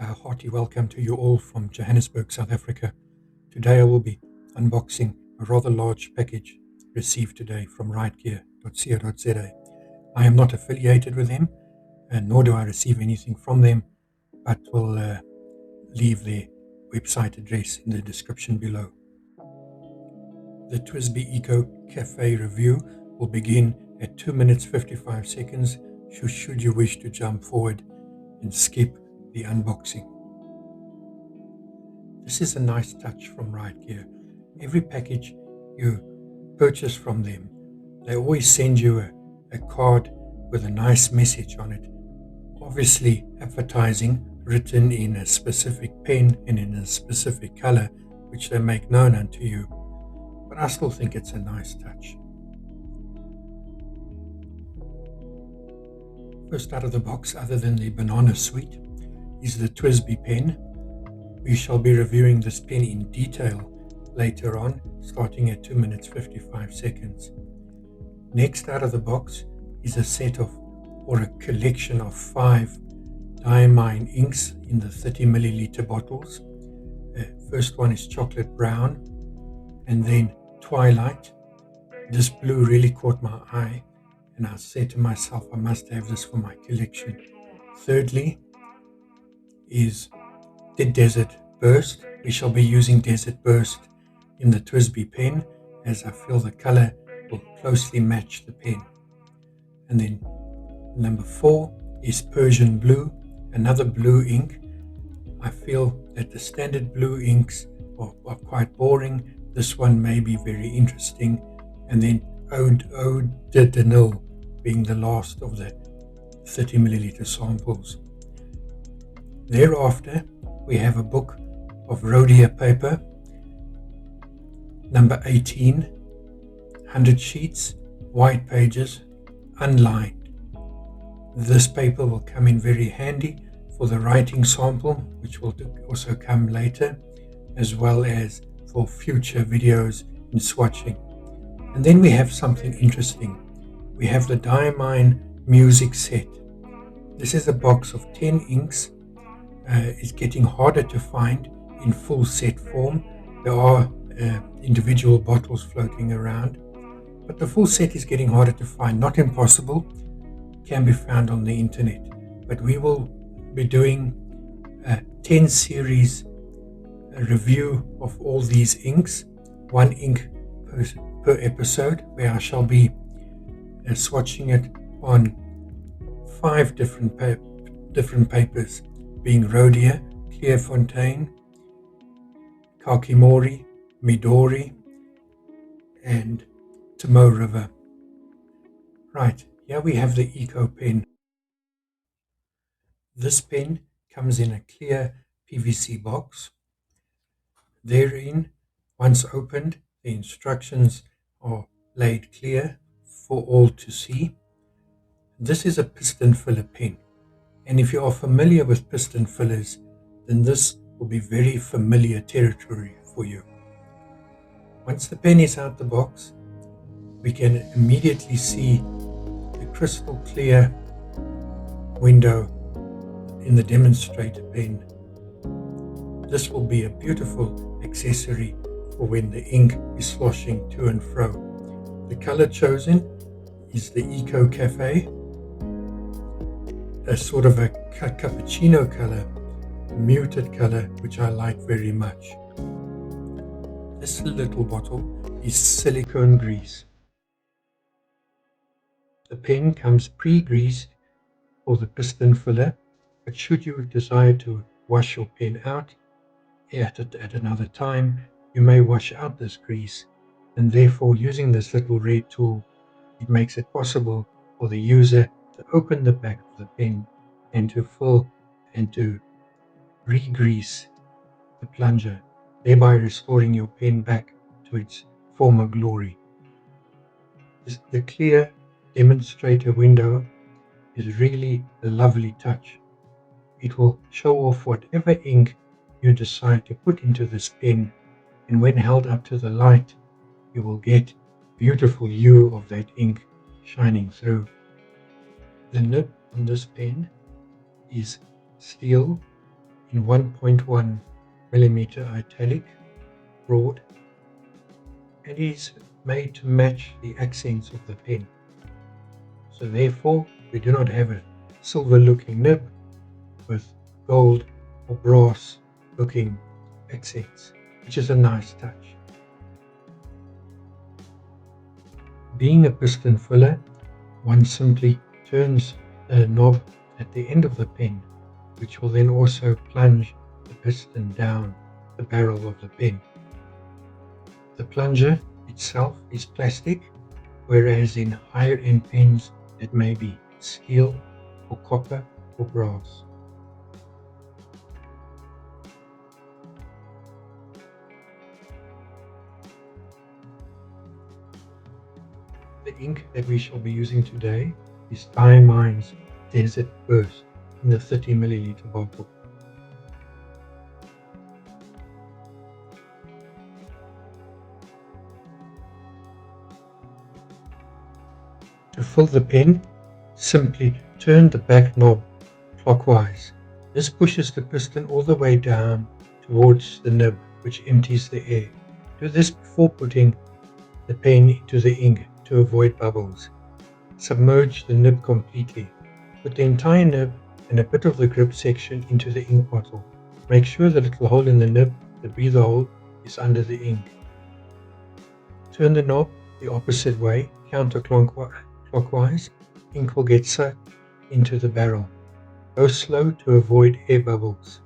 A hearty welcome to you all from Johannesburg, South Africa. Today I will be unboxing a rather large package received today from rightgear.co.za. I am not affiliated with them, and nor do I receive anything from them, but will leave their website address in the description below. The TWSBI Eco Café review will begin at 2 minutes 55 seconds should you wish to jump forward and skip the unboxing. This is a nice touch from Rightgear. Every package you purchase from them, they always send you a card with a nice message on it, obviously advertising, written in a specific pen and in a specific color, which they make known unto you. But I still think it's a nice touch. First out of the box, other than the banana sweet, is the TWSBI pen. We shall be reviewing this pen in detail later on, starting at 2 minutes 55 seconds. Next out of the box is a set of, or a collection of 5 Diamine inks in the 30 milliliter bottles. First one is chocolate brown, and then Twilight. This blue really caught my eye, and I said to myself, I must have this for my collection. Thirdly is the Desert Burst. We shall be using Desert Burst in the TWSBI pen, as I feel the color will closely match the pen. And then number 4 is Persian blue, another blue ink. I feel that the standard blue inks are quite boring. This one may be very interesting. And then Eau de Danil being the last of the 30 milliliter samples. Thereafter, we have a book of Rhodia paper, number 18, 100 sheets, white pages, unlined. This paper will come in very handy for the writing sample, which will also come later, as well as for future videos in swatching. And then we have something interesting. We have the Diamine Music Set. This is a box of 10 inks. It's getting harder to find in full set form. There are individual bottles floating around, but the full set is getting harder to find. Not impossible, can be found on the internet. But we will be doing a 10 series review of all these inks, 1 ink per episode, where I shall be swatching it on 5 different papers, being Rhodia, Clearfontaine, Kakimori, Midori, and Tomo River. Right, here we have the Eco pen. This pen comes in a clear PVC box. Therein, once opened, the instructions are laid clear for all to see. This is a piston filler pen, and if you are familiar with piston fillers, then this will be very familiar territory for you. Once the pen is out the box, we can immediately see the crystal clear window in the demonstrator pen. This will be a beautiful accessory for when the ink is sloshing to and fro. The color chosen is the Eco Café, a sort of a cappuccino color, muted color, which I like very much. This little bottle is silicone grease. The pen comes pre-greased for the piston filler, but should you desire to wash your pen out at another time, you may wash out this grease, and therefore using this little red tool, it makes it possible for the user to open the back of the pen and to fill and to re-grease the plunger, thereby restoring your pen back to its former glory. The clear demonstrator window is really a lovely touch. It will show off whatever ink you decide to put into this pen, and when held up to the light, you will get a beautiful hue of that ink shining through. The nib on this pen is steel in 1.1 millimeter italic, broad, and is made to match the accents of the pen. So therefore, we do not have a silver looking nib with gold or brass looking accents, which is a nice touch. Being a piston filler, one simply turns a knob at the end of the pen, which will then also plunge the piston down the barrel of the pen. The plunger itself is plastic, whereas in higher end pens it may be steel or copper or brass. The ink that we shall be using today is Diamine Desert Burst in the 30 milliliter bottle. To fill the pen, simply turn the back knob clockwise. This pushes the piston all the way down towards the nib, which empties the air. Do this before putting the pen into the ink to avoid bubbles. Submerge the nib completely. Put the entire nib and a bit of the grip section into the ink bottle. Make sure the little hole in the nib, the breather hole, is under the ink. Turn the knob the opposite way, counterclockwise. Ink will get sucked into the barrel. Go slow to avoid air bubbles.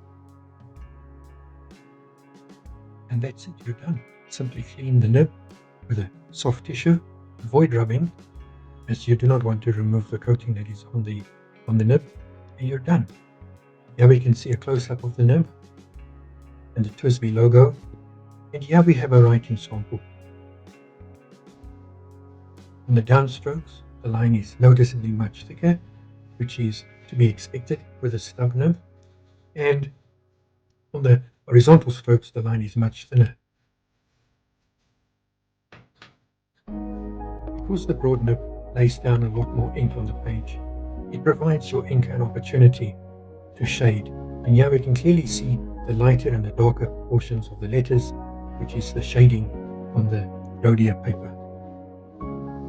And that's it, you're done. Simply clean the nib with a soft tissue. Avoid rubbing, as you do not want to remove the coating that is on the nib, and you're done. Here we can see a close-up of the nib and the TWSBI logo, and here we have a writing sample. On the downstrokes, the line is noticeably much thicker, which is to be expected with a stub nib, and on the horizontal strokes, the line is much thinner. Because the broad nib lays down a lot more ink on the page, it provides your ink an opportunity to shade, and here we can clearly see the lighter and the darker portions of the letters, which is the shading on the Rhodia paper.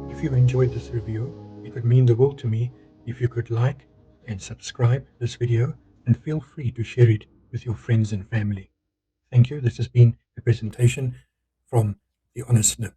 If you enjoyed this review, it would mean the world to me if you could like and subscribe this video, and feel free to share it with your friends and family. Thank you. This has been a presentation from The Honest Nib.